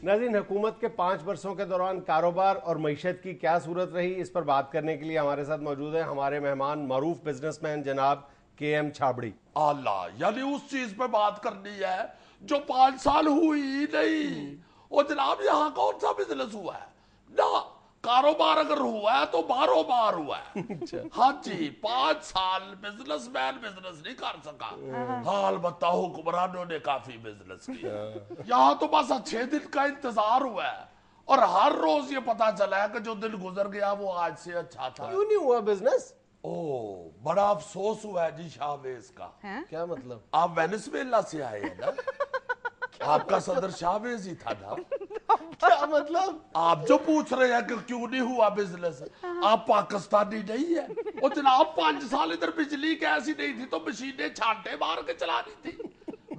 ناظرین، حکومت کے 5 برسوں کے دوران کاروبار اور معیشت کی کیا صورت رہی، اس پر بات کرنے کے لیے ہمارے ساتھ موجود ہیں ہمارے مہمان معروف بزنس مین جناب کے ایم چھابڑی۔ اللہ، یعنی اس چیز پہ بات کرنی ہے جو 5 سال ہوئی ہی نہیں۔ اور جناب یہاں کون سا بزنس ہوا ہے؟ نہ کاروبار اگر ہوا ہے تو باروں بار ہوا ہے۔ ہاں جی، 5 سال بزنس مین بزنس نہیں کر سکا۔ ہاں البتہ حکمرانوں نے کافی بزنس کیا۔ یہاں تو بس اچھے دن کا انتظار ہوا ہے، اور ہر روز یہ پتا چلا ہے کہ جو دن گزر گیا وہ آج سے اچھا تھا۔ کیوں نہیں ہوا بزنس؟ بڑا افسوس ہوا ہے جی شاہویز کا۔ کیا مطلب؟ آپ وینزویلا سے آئے ہیں نا؟ آپ کا صدر شاہویز ہی تھا نا؟ کیا مطلب؟ آپ جو پوچھ رہے ہیں کہ کیوں نہیں ہوا بزنس، آپ پاکستانی نہیں ہیں؟ اور جناب 5 سال ادھر بجلی کیسی نہیں تھی تو مشینیں چھانٹے مار کے چلانی تھی۔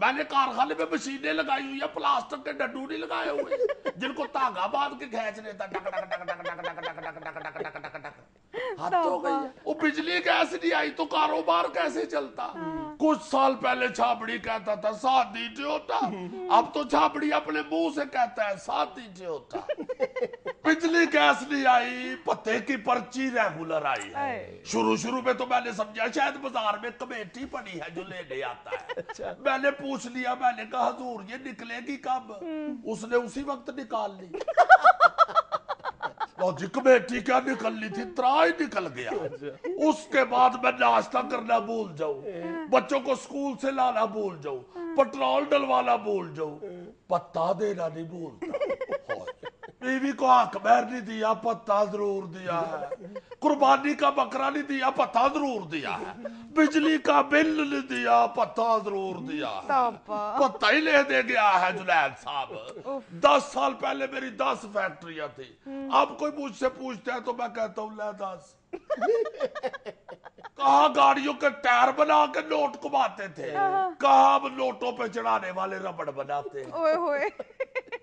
میں نے کارخانے میں مشینیں لگائی ہوئی ہیں، پلاسٹک کے ڈڈو نہیں لگائے ہوئے جن کو تاگا باندھ کے کھینچ لیتا، ڈک ڈک ڈک ڈک ڈک ڈک ڈک ڈک ڈک ڈک ڈک ڈک ڈک۔ حد ہو گئی ہے۔ وہ بجلی کیسے نہیں آئی تو کاروبار کیسے چلتا؟ کچھ سال پہلے چھابڑی کہتا تھا 7 اینٹیں ہوتا، اب تو چھابڑی اپنے منہ سے کہتا ہے 7 اینٹیں ہوتا۔ بجلی کیس نہیں آئی، پتے کی پرچی ریگولر آئی ہے۔ شروع میں تو میں نے سمجھا شاید بازار میں کمیٹی پڑی ہے جو لینے آتا ہے۔ میں نے پوچھ لیا، میں نے کہا حضور یہ نکلے گی کب؟ اس نے اسی وقت نکال لی۔ جی کمیٹی کیا نکلنی تھی، ترائی نکل گیا۔ اس کے بعد میں ناشتہ کرنا بھول جاؤں، بچوں کو سکول سے لانا بھول جاؤں، پٹرول ڈلوانا بھول جاؤں، پتہ دینا نہیں بھولتا۔ بیوی کو حق مہر نہیں دیا، پتہ ضرور دیا ہے۔ قربانی کا بکرا نہیں دیا، پتہ ضرور دیا ہے۔ بجلی کا بل نہیں دیا، پتہ ضرور دیا ہے۔ پتہ ہی لے دے گیا ہے جنید صاحب۔ 10 سال پہلے میری 10 فیکٹریاں تھی، اب کوئی مجھ سے پوچھتا ہے تو میں کہتا ہوں لے 10۔ کہاں گاڑیوں کے ٹائر بنا کے نوٹ کماتے تھے، کہاں اب نوٹوں پہ چڑھانے والے ربڑ بناتے ہیں۔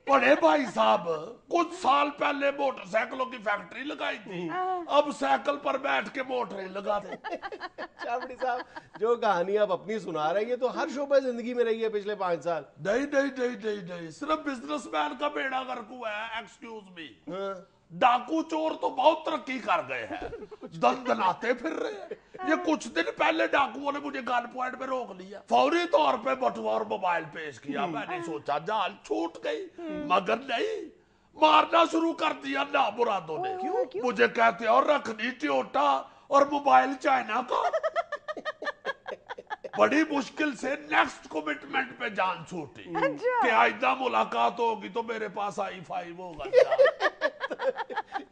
بڑے بھائی صاحب کچھ سال پہلے موٹر سائیکلوں کی فیکٹری لگائی تھی، اب سائیکل پر بیٹھ کے موٹریں لگاتے۔ چھابڑی صاحب، جو کہانی آپ اپنی سنا رہے ہیں یہ تو ہر شعبہ زندگی میں رہی ہے پچھلے 5 سال۔ نہیں، صرف بزنس مین کا بیڑا غرق ہوا ہے۔ ایکسکیوز می، ڈاکو چور تو بہت ترقی کر گئے ہیں، دن دناتے پھر رہے ہیں۔ یہ کچھ دن پہلے ڈاکوؤں نے مجھے گن پوائنٹ پہ روک لیا، فوری طور پہ بٹوا اور موبائل پیش کیا۔ میں نے سوچا جال چھوٹ گئی، مگر نہیں، مارنا شروع کر دیا نامرادوں نے۔ مجھے کہتے اور رکھنی ٹیوٹا اور موبائل چائنا کا۔ بڑی مشکل سے نیکسٹ کمٹمنٹ پہ جان چھوٹی کہ آئندہ ملاقات ہوگی تو میرے پاس i5 ہوگا۔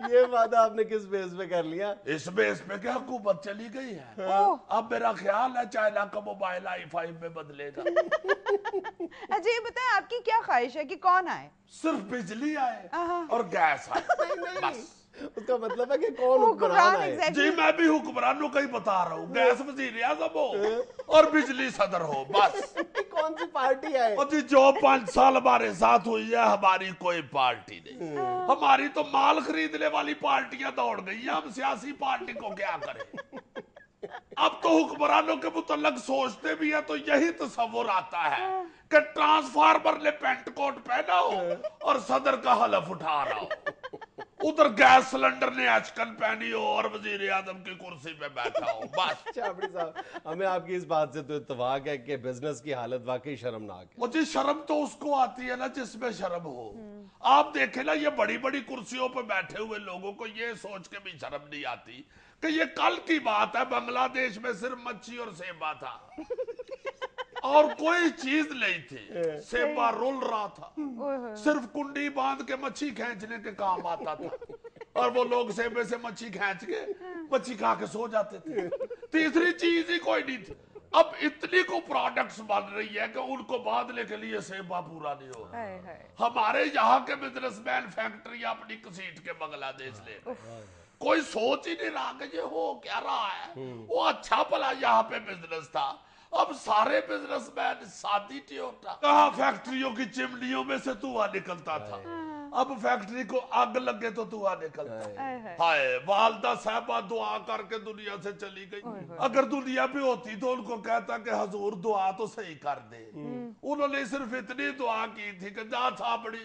یہ وعدہ آپ نے کس بیس پہ کر لیا؟ اس بیس پہ کہ حکومت چلی گئی ہے، اب میرا خیال ہے چائنا کا موبائل i5 میں بدلے گا۔ اچھا یہ بتائیں آپ کی کیا خواہش ہے کہ کون آئے؟ صرف بجلی آئے اور گیس آئے، بس۔ اس کا مطلب ہے کہ کون حکمران آئے؟ جی میں بھی حکمرانوں کا ہی بتا رہا ہوں، گیس وزیر اعظم ہو اور بجلی صدر ہو، بس۔ کون سی پارٹی آئے؟ اور جی جو 5 سال ہمارے ساتھ ہوئی ہے ہماری کوئی پارٹی نہیں، ہماری تو مال خریدنے والی پارٹیاں دوڑ گئی ہیں، ہم سیاسی پارٹی کو کیا کریں؟ اب تو حکمرانوں کے متعلق سوچتے بھی ہیں تو یہی تصور آتا ہے کہ ٹرانسفارمر نے پینٹ کوٹ پہنا ہو اور صدر کا حلف اٹھا رہا ہو، ادھر گیس سلنڈر نے اچکن پہنی ہو اور وزیر اعظم کی کرسی پہ بیٹھا ہو، بس۔ چھابڑی صاحب، ہمیں آپ کی اس بات سے تو اتفاق ہے کہ بزنس کی حالت واقعی شرمناک ہے۔ مجھے شرم تو اس کو آتی ہے نا جس میں شرم ہو۔ آپ دیکھیں نا یہ بڑی بڑی کرسیوں پہ بیٹھے ہوئے لوگوں کو یہ سوچ کے بھی شرم نہیں آتی کہ یہ کل کی بات ہے بنگلہ دیش میں صرف مچھی اور سیبا تھا اور کوئی چیز نہیں تھی، سیبا رول رہا تھا، صرف کنڈی باندھ کے مچھی کھینچنے کے کام آتا تھا، اور وہ لوگ سیبے سے مچھی کھینچ کے مچھی کھا کے سو جاتے تھے، تیسری چیز ہی کوئی نہیں تھی۔ اب اتنی کو پروڈکٹس بن رہی ہے کہ ان کو باندھنے کے لیے سیبا پورا نہیں ہوگا۔ ہمارے یہاں کے بزنس مین فیکٹری اپنی کسیٹ کے بنگلہ دیش لے گئے، کوئی سوچ ہی نہیں رہا کہ یہ ہو کیا رہا ہے۔ وہ اچھا بھلا یہاں پہ بزنس تھا، اب سارے بزنس مین سادی ٹیوٹا۔ کہاں فیکٹریوں کی چمنیوں میں سے دھواں نکلتا تھا، اب فیکٹری کو آگ لگے تو دھواں نکلتا ہے۔ ہائے والدہ صاحبہ دعا کر کے دنیا سے چلی گئی، اگر دنیا بھی ہوتی تو ان کو کہتا کہ حضور دعا تو صحیح کر دے۔ انہوں نے صرف اتنی دعا کی تھی کہ جا چھابڑی